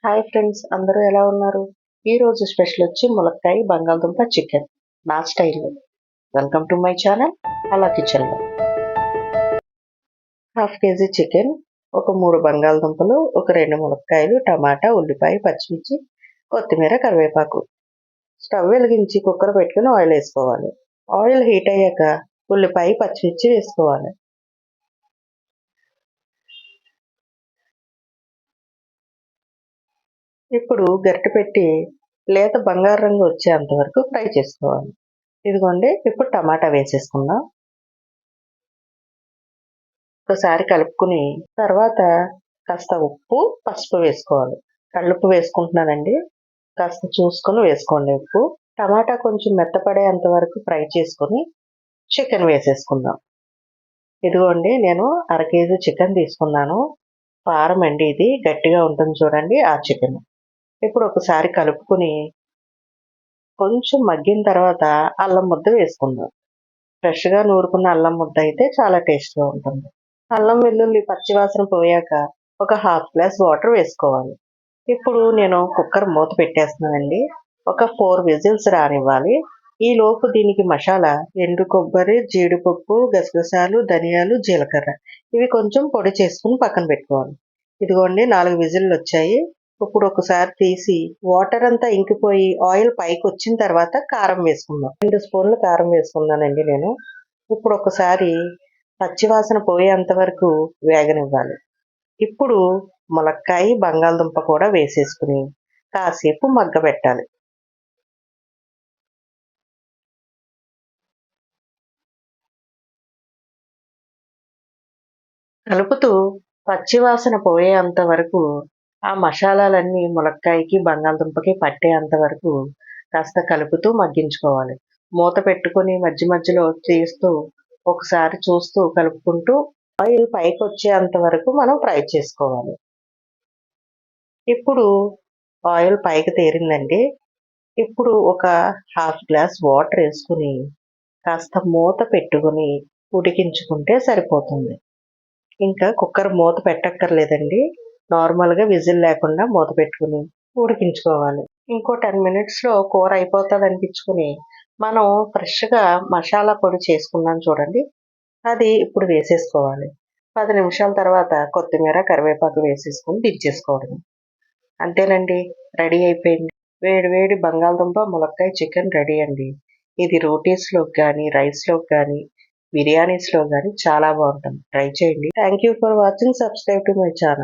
Hi friends, అందరూ ఎలా ఉన్నారు? ఈరోజు స్పెషల్ వచ్చి ములక్కాయ బంగాళదుంప చికెన్ నా స్టైల్లో. వెల్కమ్ టు మై ఛానల్ అలా కిచెన్లో. హాఫ్ కేజీ చికెన్, ఒక 3 బంగాళదుంపలు, ఒక 2 ములక్కాయలు, టమాటా, ఉల్లిపాయ, పచ్చిమిర్చి, కొత్తిమీర, కరివేపాకు. స్టవ్ వెలిగించి కుక్కర్ పెట్టుకుని ఆయిల్ వేసుకోవాలి. ఆయిల్ హీట్ అయ్యాక ఉల్లిపాయ, పచ్చిమిర్చి వేసుకోవాలి. ఇప్పుడు గరిటె పెట్టి లేత బంగారు రంగు వచ్చేంత వరకు ఫ్రై చేసుకోవాలి. ఇదిగోండి, ఇప్పుడు టమాటా వేసేసుకుందాం. ఒకసారి కలుపుకుని తర్వాత కాస్త ఉప్పు, పసుపు వేసుకోవాలి. కళ్ళుప్పు వేసుకుంటున్నానండి, కాస్త చూసుకొని వేసుకోండి ఉప్పు. టమాటా కొంచెం మెత్తపడేంత వరకు ఫ్రై చేసుకొని చికెన్ వేసేసుకుందాం. ఇదిగోండి, నేను 1/2 కేజీ చికెన్ తీసుకున్నాను. పారం అండి, ఇది గట్టిగా ఉంటుంది చూడండి, ఆ చికెన్. ఇప్పుడు ఒకసారి కలుపుకుని కొంచెం మగ్గిన తర్వాత అల్లం ముద్ద వేసుకుందాం. ఫ్రెష్గా నూరుకున్న అల్లం ముద్ద అయితే చాలా టేస్ట్గా ఉంటుంది. అల్లం వెల్లుల్లి పచ్చివాసన పోయాక ఒక హాఫ్ గ్లాస్ వాటర్ వేసుకోవాలి. ఇప్పుడు నేను కుక్కర్ మూత పెట్టేస్తున్నానండి. ఒక 4 విజిల్స్ రానివ్వాలి. ఈ లోపు దీనికి మసాలా ఎండు కొబ్బరి, జీడిపప్పు, గసగసాలు, ధనియాలు, జీలకర్ర ఇవి కొంచెం పొడి చేసుకుని పక్కన పెట్టుకోవాలి. ఇదిగోండి, 4 విజిల్లు వచ్చాయి. ఇప్పుడు ఒకసారి తీసి వాటర్ అంతా ఇంకిపోయి ఆయిల్ పైకి వచ్చిన తర్వాత కారం వేసుకుందాం. 2 స్పూన్లు కారం వేసుకున్నానండి నేను. ఇప్పుడు ఒకసారి పచ్చివాసన పోయేంత వరకు వేగనివ్వాలి. ఇప్పుడు ములక్కాయ, బంగాళదుంప కూడా వేసేసుకుని కాసేపు మగ్గబెట్టాలి. కలుపుతూ పచ్చివాసన పోయేంత వరకు ఆ మసాలాలన్నీ ములక్కాయకి, బంగాళదుంపకి పట్టేంత వరకు కాస్త కలుపుతూ మగ్గించుకోవాలి. మూత పెట్టుకొని మధ్య మధ్యలో తీస్తూ ఒకసారి చూస్తూ కలుపుకుంటూ ఆయిల్ పైకి వచ్చేంత వరకు మనం ఫ్రై చేసుకోవాలి. ఇప్పుడు ఆయిల్ పైకి తేరిందండి. ఇప్పుడు ఒక హాఫ్ గ్లాస్ వాటర్ వేసుకుని కాస్త మూత పెట్టుకుని ఉడికించుకుంటే సరిపోతుంది. ఇంకా కుక్కర్ మూత పెట్టక్కర్లేదండి. నార్మల్గా విజిల్ లేకుండా మూత పెట్టుకుని ఉడికించుకోవాలి. ఇంకో 10 మినిట్స్లో కూర అయిపోతుంది అనిపించుకుని మనం ఫ్రెష్గా మసాలా పొడి చేసుకున్నాం చూడండి, అది ఇప్పుడు వేసేసుకోవాలి. 10 నిమిషాల తర్వాత కొత్తిమీర, కరివేపాకు వేసేసుకుని దించేసుకోవడం. అంతేనండి, రెడీ అయిపోయింది. వేడి వేడి బంగాళదుంప ములక్కాయ చికెన్ రెడీ అండి. ఇది రోటీస్లోకి కానీ, రైస్లోకి కానీ, బిర్యానీస్లో కానీ చాలా బాగుంటుంది. ట్రై చేయండి. Thank you for watching. Subscribe to my channel.